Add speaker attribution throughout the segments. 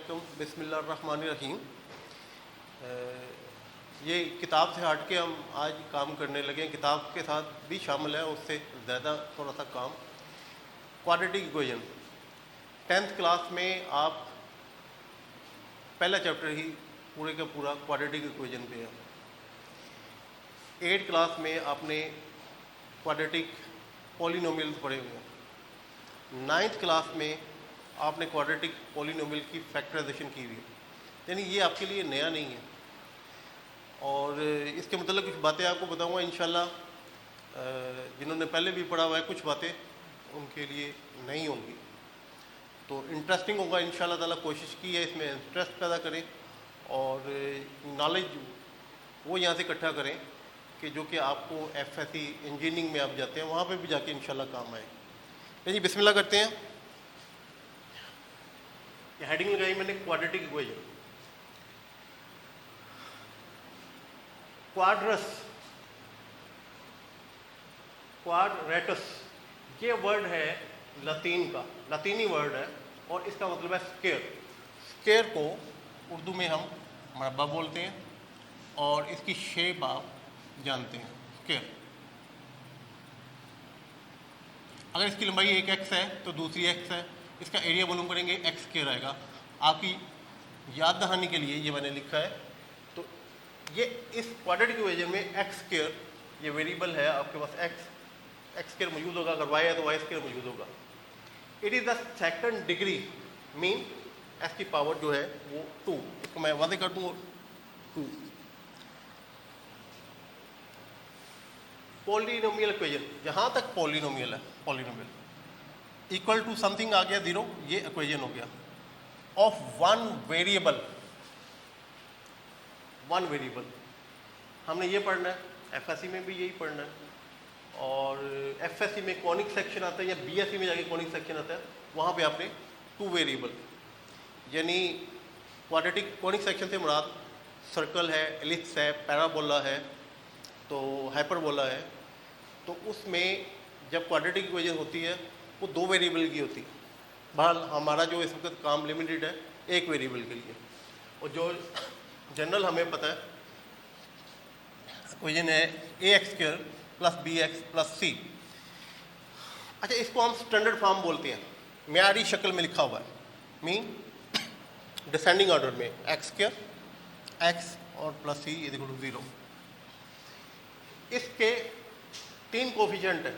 Speaker 1: अस्सलामुअलैकुम बिस्मिल्लाहिर्रहमानिर्रहीम। ये किताब से हट के हम आज काम करने लगे हैं। किताब के साथ भी शामिल है, उससे ज़्यादा थोड़ा सा काम। क्वाड्रेटिक इक्वेशन 10th क्लास में आप पहला चैप्टर ही पूरे का पूरा क्वाड्रेटिक इक्वेशन पे है। 8th क्लास में आपने क्वाड्रेटिक पॉलिनोमियल पढ़े हुए हैं। 9th क्लास में आपने क्वाड्रेटिक पॉलिनोमियल की फैक्टराइजेशन की हुई है, यानी ये आपके लिए नया नहीं है। और इसके मतलब कुछ बातें आपको बताऊंगा इंशाल्लाह। जिन्होंने पहले भी पढ़ा हुआ है कुछ बातें उनके लिए नहीं होंगी, तो इंटरेस्टिंग होगा इंशाल्लाह ताला। कोशिश की है इसमें इंटरेस्ट पैदा करें और नॉलेज वो यहाँ से इकट्ठा करें कि जो कि आपको FSC इंजीनियरिंग में आप जाते हैं वहाँ पे भी जाके इंशाल्लाह काम आए। जी बिस्मिल्लाह करते हैं। ये हेडिंग लगाई मैंने क्वाड्रेटिक इक्वेशन। क्वाड्रेटस ये वर्ड है लतीनी वर्ड है और इसका मतलब है स्क्वायर। स्क्वायर को उर्दू में हम मरबा बोलते हैं और इसकी शेप आप जानते हैं स्क्वायर। अगर इसकी लंबाई एक x है तो दूसरी x है, इसका एरिया मालूम करेंगे x स्क्वायर आएगा। आपकी याद दहानी के लिए ये मैंने लिखा है। तो ये इस क्वाड्रेटिक इक्वेशन में x स्क्वायर ये वेरिएबल है, आपके पास x स्क्वायर मौजूद होगा। अगर y है तो y स्क्वायर मौजूद होगा। It is the second degree mean x की पावर जो है वो 2। इसको मैं वादे कर दूँ 2। पॉलिनोमियल इक्वेशन, जहाँ तक पॉलिनोमियल है, पॉलिनोमियल इक्वल टू समथिंग आ गया 0, ये इक्वेशन हो गया। ऑफ वन वेरिएबल हमने ये पढ़ना है, FSC में भी यही पढ़ना है। और FSC में कॉनिक सेक्शन आता है या BSc में जाके कॉनिक सेक्शन आता है, वहाँ पे आपने 2 वेरिएबल यानी क्वाड्रेटिक कॉनिक सेक्शन से मुराद सर्कल है, एलिप्स है, पैराबोला है, तो हाइपरबोला है। तो उसमें जब क्वाड्रेटिक इक्वेशन होती है वो 2 वेरिएबल की होती है। बहरहाल हमारा जो इस वक्त काम लिमिटेड है 1 वेरिएबल के लिए। और जो जनरल हमें पता है इक्वेशन है ax square plus bx plus c। अच्छा, इसको हम स्टैंडर्ड फॉर्म बोलते हैं, म्यारी शक्ल में लिखा हुआ है, मीन डिसेंडिंग ऑर्डर में x स्क्वायर x और plus c is equal to 0। इसके 3 कोफिशिएंट है,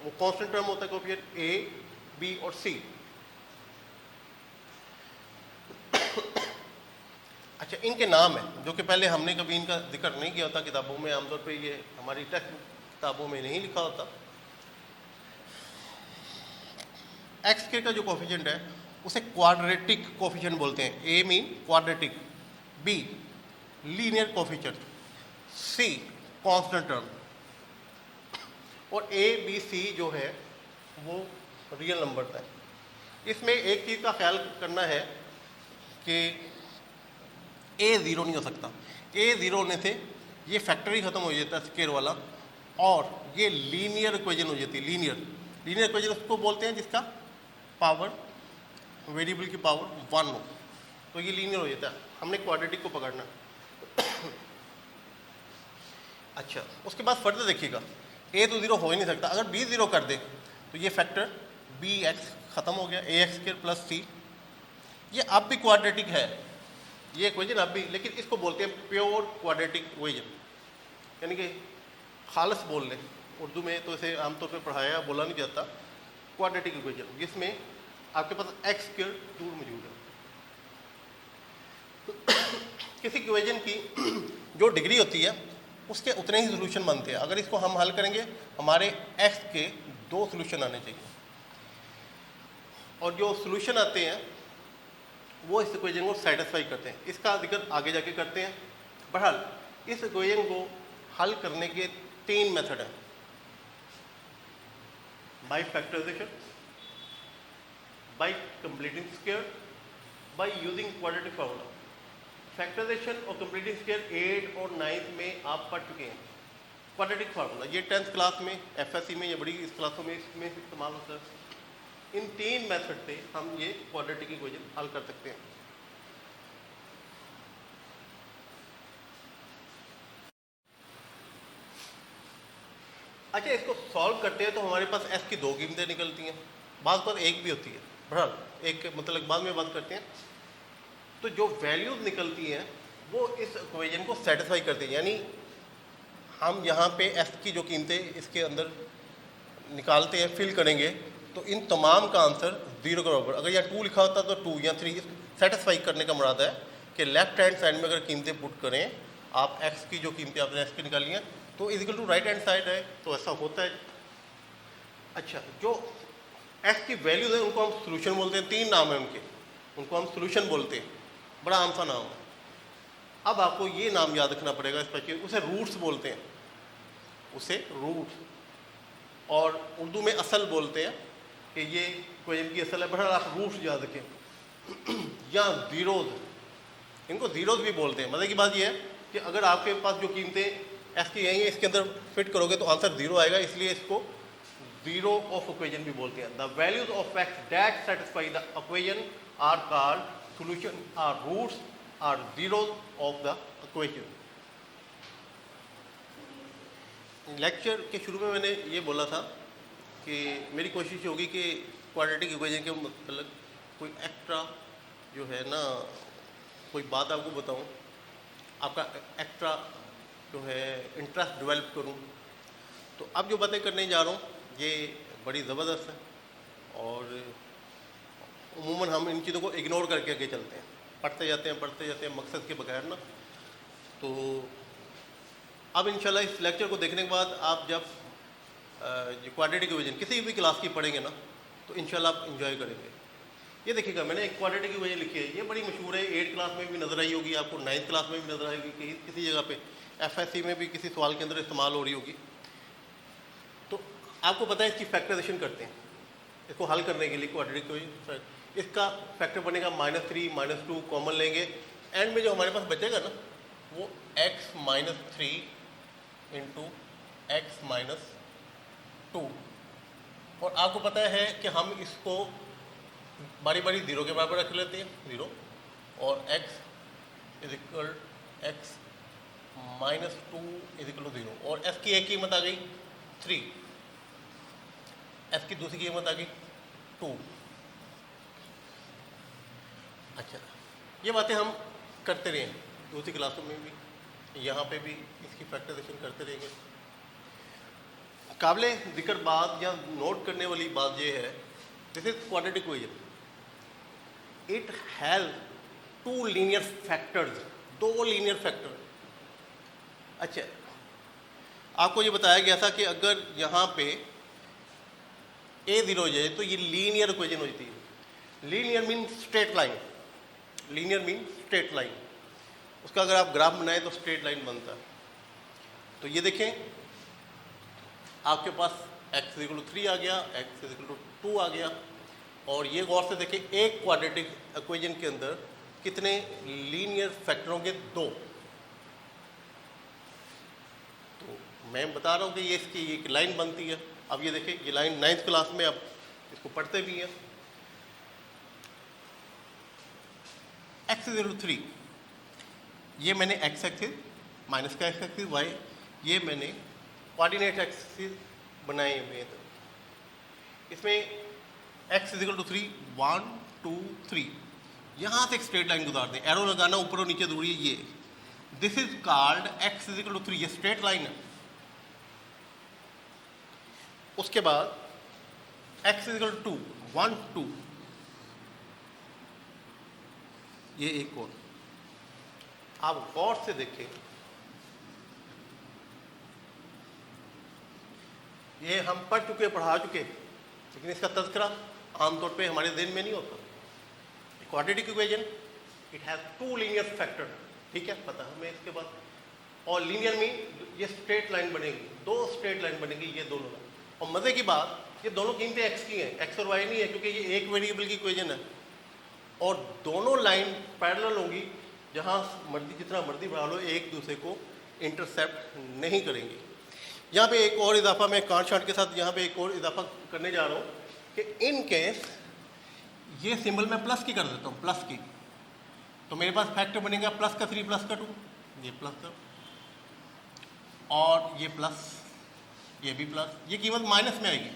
Speaker 1: वो कांस्टेंट टर्म होता है कोफिशिएंट a, b और c। अच्छा, इनके नाम है जो कि पहले हमने कभी इनका जिक्र नहीं किया होता किताबों में। आमतौर पे ये हमारी टेक्स्ट किताबों में नहीं लिखा होता। x के का जो कोफिशिएंट है उसे क्वाड्रेटिक कोफिशिएंट बोलते हैं। a mean quadratic, b linear coefficient, c constant term और a b c जो है वो रियल नंबर है। इसमें एक चीज़ का ख्याल करना है कि a 0 नहीं हो सकता। a 0 होने से ये फैक्टर ही ख़त्म हो जाता है स्क्वायर वाला, और ये लीनियर इक्वेशन हो जाती है। लीनियर इक्वेशन उसको बोलते हैं जिसका पावर वेरिएबल की पावर 1 हो, तो ये लीनियर हो जाता है। हमने क्वाड्रेटिक को पकड़ना। अच्छा, उसके बाद फर्दर देखिएगा, a तो 0 हो ही नहीं सकता। अगर b 0 कर दे तो ये फैक्टर bx ख़त्म हो गया, ax स्क्वायर प्लस c। ये अब भी क्वाड्रेटिक है ये इक्वेशन अब भी, लेकिन इसको बोलते हैं प्योर क्वाड्रेटिक इक्वेशन, यानी कि खालस बोल लें। उर्दू में तो इसे आमतौर पे पढ़ाया बोला नहीं जाता। क्वाड्रेटिक इक्वेशन जिसमें आपके पास x स्क्वायर दूर मौजूद है। किसी इक्वेशन की जो डिग्री होती है उसके उतने ही सोल्यूशन बनते हैं। अगर इसको हम हल करेंगे हमारे x के 2 सोल्यूशन आने चाहिए, और जो सोल्यूशन आते हैं वो इस इक्वेशन को सेटिस्फाई करते हैं। इसका जिक्र आगे जाके करते हैं। बहरहाल इस इक्वेशन को हल करने के 3 मेथड हैं, by factorization, by completing square, by using quadratic formula. Factorization और कंप्लीटिंग स्क्वायर 8 और 9th में आप पढ़ चुके हैं। क्वाड्रेटिक फार्मूला ये 10th क्लास में FSC में या बड़ी इस क्लासों में इसमें इस्तेमाल होता है। इन 3 मेथड से हम ये क्वाड्रेटिक इक्वेशन हल कर सकते हैं। अच्छा, इसको सॉल्व करते हैं तो हमारे पास एस की 2 कीमतें निकलती हैं, बाद बात एक भी होती है, बहरहाल एक मतलब बाद में बात करते हैं। तो जो वैल्यूज निकलती हैं वो इस इक्वेशन को सेटिस्फाई करती हैं, यानी हम यहाँ पे एस की जो कीमतें इसके अंदर निकालते हैं, फिल करेंगे, तो इन तमाम का आंसर 0 के बराबर। अगर यहाँ 2 लिखा होता तो 2 या 3, सेटिस्फाई करने का मुराद है कि लेफ्ट हैंड साइड में अगर कीमतें पुट करें आप, एक्स की जो कीमतें आपने एक्स की निकाली हैं तो equal to right hand side है, तो ऐसा होता है। अच्छा, जो एक्स की वैल्यूज है उनको हम सोल्यूशन बोलते हैं, 3 नाम है उनके, उनको हम सोल्यूशन बोलते हैं, बड़ा आम सा नाम है। अब आपको ये नाम याद रखना पड़ेगा, स्पेशली उसे रूट्स बोलते हैं, उसे रूट्स, और उर्दू में असल बोलते हैं कि ये इक्वेशन की असल है, बहरहाल आप रूट्स याद रखें। या जीरोज, इनको जीरोज भी बोलते हैं। मज़े की बात यह है कि अगर आपके पास जो कीमतें एस की यही है इसके अंदर फिट करोगे तो आंसर 0 आएगा, इसलिए इसको जीरो ऑफ इक्वेशन भी बोलते हैं। The values of X that satisfy the equation are called solution, or roots, or zeros of the equation. Lecture के शुरू में मैंने ये बोला था कि मेरी कोशिश होगी कि क्वाड्रेटिक इक्वेशन के मतलब कोई एक्स्ट्रा जो है ना, कोई बात आपको बताऊं, आपका एक्स्ट्रा जो है इंटरेस्ट डेवलप करूं। तो अब जो बातें करने जा रहा हूं ये बड़ी ज़बरदस्त है, और उमूमन हम इन चीज़ों को इग्नोर करके आगे चलते हैं, पढ़ते जाते हैं मकसद के बगैर ना। तो अब इंशाल्लाह इस लेक्चर को देखने के बाद आप जब जो क्वाड्रेटिक इक्वेशन किसी भी क्लास की पढ़ेंगे ना तो इंशाल्लाह आप इंजॉय करेंगे। ये देखिएगा, मैंने एक क्वाड्रेटिक इक्वेशन लिखी है, ये बड़ी मशहूर है, 8th क्लास में भी नज़र आई होगी आपको, 9th क्लास में भी नज़र आएगी, किसी जगह पे FSC में भी किसी सवाल के अंदर इस्तेमाल हो रही होगी। तो आपको पता है इसकी फैक्टराइजेशन करते हैं, इसको हल करने के लिए क्वाड्रेटिक इक्वेशन, इसका फैक्टर बनेगा -3 -2, कॉमन लेंगे, एंड में जो हमारे पास बचेगा ना वो x - 3 इंटू x - 2। और आपको पता है कि हम इसको बारी बारी 0 के बराबर रख लेते हैं, 0, और x = x - 2 = 0, और s की एक कीमत आ गई 3, s की दूसरी कीमत आ गई 2। अच्छा, ये बातें हम करते रहें दूसरी क्लासों में भी, यहाँ पे भी इसकी फैक्टराइजेशन करते रहेंगे। काबिले जिक्र बात या नोट करने वाली बात ये है, this is quadratic equation, it has 2 linear factors, 2 linear factor. अच्छा, आपको ये बताया गया था कि अगर यहाँ पे a 0 हो जाए तो ये लीनियर इक्वेशन हो जाती है। Linear mean straight line, linear mean straight line, उसका अगर आप ग्राफ बनाएं तो स्ट्रेट लाइन बनता है। तो ये देखें, आपके पास x = 3 आ गया, x = 2 आ गया, और ये गौर से देखें एक क्वाड्रेटिक इक्वेशन के अंदर कितने लीनियर फैक्टर होंगे, 2। तो मैं बता रहा हूँ कि ये इसकी एक लाइन बनती है। अब ये देखें, ये लाइन 9th क्लास में अब इसको पढ़ते भी हैं। x = 3, ये मैंने x एक्सिस माइनस का x एक्सिस y, ये मैंने कोऑर्डिनेट एक्सिस बनाए हुए हैं। इसमें x = 3, 1 2 3, यहाँ से एक स्ट्रेट लाइन गुजार दें, एरो लगाना ऊपर और नीचे जरूरी है। ये दिस इज कॉल्ड x = 3, ये स्ट्रेट लाइन है। उसके बाद x = 2, 1 2, ये एक और। आप गौर से देखें, ये हम पढ़ चुके, पढ़ा चुके, लेकिन इसका तज़किरा आमतौर पे हमारे ज़हन में नहीं होता। Quadratic equation, it has 2 linear factor, ठीक है, पता है हमें इसके बाद। और लीनियर में ये स्ट्रेट लाइन बनेगी, 2 स्ट्रेट लाइन बनेगी, ये दोनों लाइन। और मज़े की बात, ये दोनों कीमतें x की हैं, x और y नहीं है, क्योंकि ये एक वेरिएबल की इक्वेशन है, और दोनों लाइन पैरेलल होंगी, जहाँ मर्जी जितना मर्जी बढ़ा लो, एक दूसरे को इंटरसेप्ट नहीं करेंगे। यहाँ पे एक और इजाफा मैं कांट शांट के साथ यहाँ पे एक और इजाफा करने जा रहा हूँ कि इन केस ये सिंबल मैं प्लस की कर देता हूँ, प्लस की, तो मेरे पास फैक्टर बनेगा प्लस का 3 प्लस का 2, ये प्लस का, और ये प्लस, ये भी प्लस, ये कीमत माइनस में आएगी,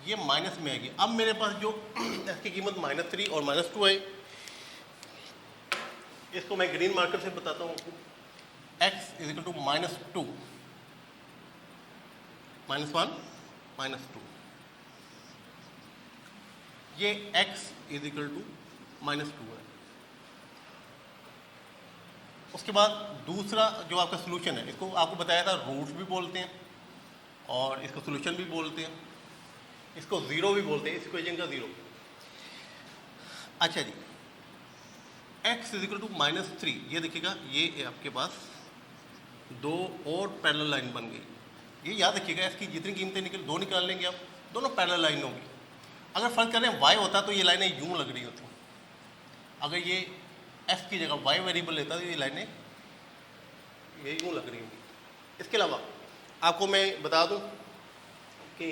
Speaker 1: ये माइनस में आएगी। अब मेरे पास जो इसकी कीमत -3 और -2 है, इसको मैं ग्रीन मार्कर से बताता हूँ। x इज इक्वल टू -2, -1 -2, ये x इज इक्वल टू -2 है। उसके बाद दूसरा जो आपका सोल्यूशन है, इसको आपको बताया था रूट्स भी बोलते हैं और इसको सोल्यूशन भी बोलते हैं, इसको ज़ीरो भी बोलते हैं, इस इक्वेशन का ज़ीरो। अच्छा जी, x इज इक्वल टू -3, ये देखिएगा, ये आपके पास दो और पैरेलल लाइन बन गई। ये याद रखिएगा, इसकी जितनी कीमतें दो निकाल लेंगे आप, दोनों पैरेलल लाइन होंगी। अगर फर्क करें y होता तो ये लाइनें यूं लग रही होती, अगर ये f की जगह y वेरिएबल लेता तो ये लाइनें ये यूं लग रही होंगी। इसके अलावा आपको मैं बता दूं कि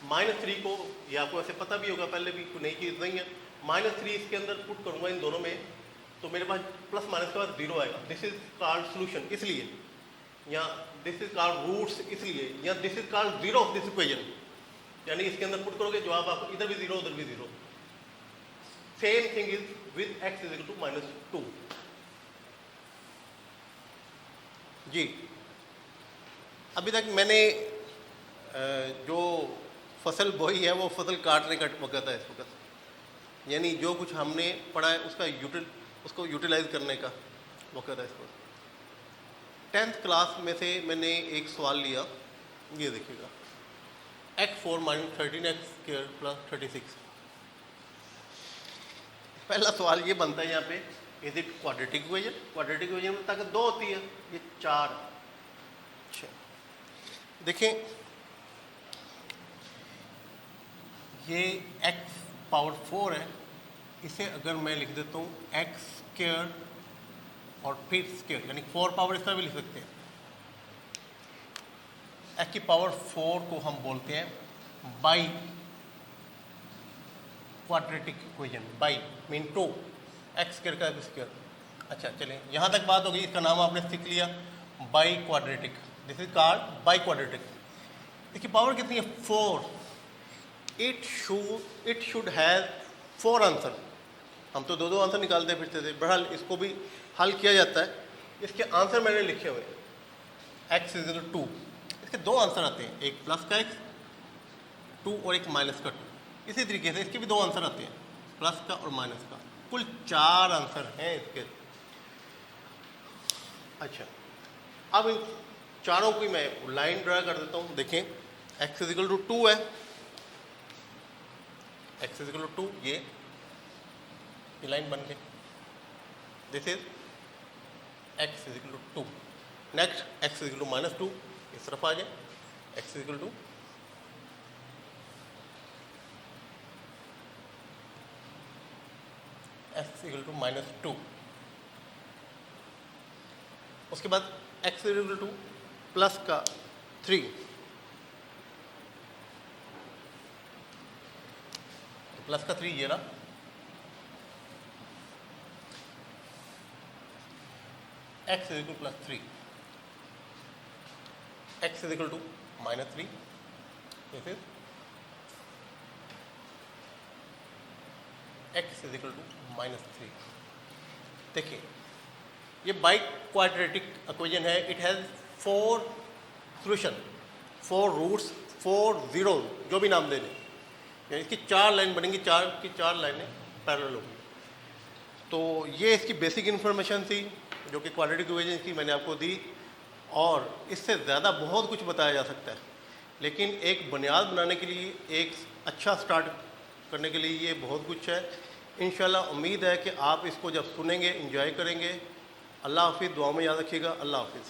Speaker 1: -3 को, ये आपको ऐसे पता भी होगा, पहले भी कोई नई चीज़ नहीं है, -3 इसके अंदर पुट करूँगा इन दोनों में, तो मेरे पास प्लस माइनस के बाद 0 आएगा। दिस इज कॉल्ड सोल्यूशन इसलिए, या दिस इज कॉल्ड रूट्स इसलिए, या this is called zero of this equation, यानी इसके अंदर पुट करोगे जवाब आपको इधर भी 0 उधर भी 0। Same thing is with x is equal to -2। जी, अभी तक मैंने जो फसल बोई है वो फसल काटने का वक्त है इस वक्त, यानी जो कुछ हमने पढ़ा है उसको यूटिलाइज करने का वक्त है इस वक्त। 10th क्लास में से मैंने एक सवाल लिया, ये देखिएगा, x4 - 13x² + 36। पहला सवाल ये बनता है यहाँ पे, is it quadratic equation? Quadratic equation में ताकत 2 होती है, ये 4। अच्छा देखें, ये x⁴ है, इसे अगर मैं लिख देता हूँ x² और फिर स्क्वायर, यानी 4 पावर इस तरह भी लिख सकते हैं। x⁴ को हम बोलते हैं by quadratic equation, by mean 2, x² का स्क्वायर। अच्छा चलें, यहाँ तक बात हो गई, इसका नाम आपने सीख लिया, by quadratic. This is called by quadratic. इसकी पावर कितनी है? 4। It should have 4 answer. हम तो 2 आंसर निकालते फिरते थे, बहरहाल इसको भी हल किया जाता है। इसके आंसर मैंने लिखे हुए, x इज इक्वल टू 2, इसके 2 आंसर आते हैं, एक प्लस का x 2 और एक माइनस का 2। इसी तरीके से इसके भी 2 आंसर आते हैं, प्लस का और माइनस का, कुल 4 आंसर हैं इसके। अच्छा, अब इन चारों की मैं लाइन ड्रा कर देता हूँ। देखें, x इज इक्वल टू 2 है, x इज इक्वल टू 2, ये लाइन बन गई। This is x is equal to 2। Next x is equal to -2, इस तरफ आ जाए, x इज इक्वल टू -2। उसके बाद x is equal to plus का 3, प्लस का 3 ये रहा, x is equal plus 3, x is equal to -3, this is x is equal to -3। देखिए, ये बाई क्वाड्रेटिक इक्वेशन है, it has 4 solution, 4 roots, 4 zero, जो भी नाम दे दें, यानी इसकी 4 लाइन बनेंगी, 4 की 4 लाइनें पैरेलल होंगी। तो ये इसकी बेसिक इन्फॉर्मेशन थी जो कि क्वाड्रेटिक इक्वेशन की मैंने आपको दी, और इससे ज़्यादा बहुत कुछ बताया जा सकता है, लेकिन एक बुनियाद बनाने के लिए, एक अच्छा स्टार्ट करने के लिए ये बहुत कुछ है। इंशाल्लाह उम्मीद है कि आप इसको जब सुनेंगे एंजॉय करेंगे। अल्लाह हाफिज़, दुआ में याद रखिएगा। अल्लाह हाफिज़।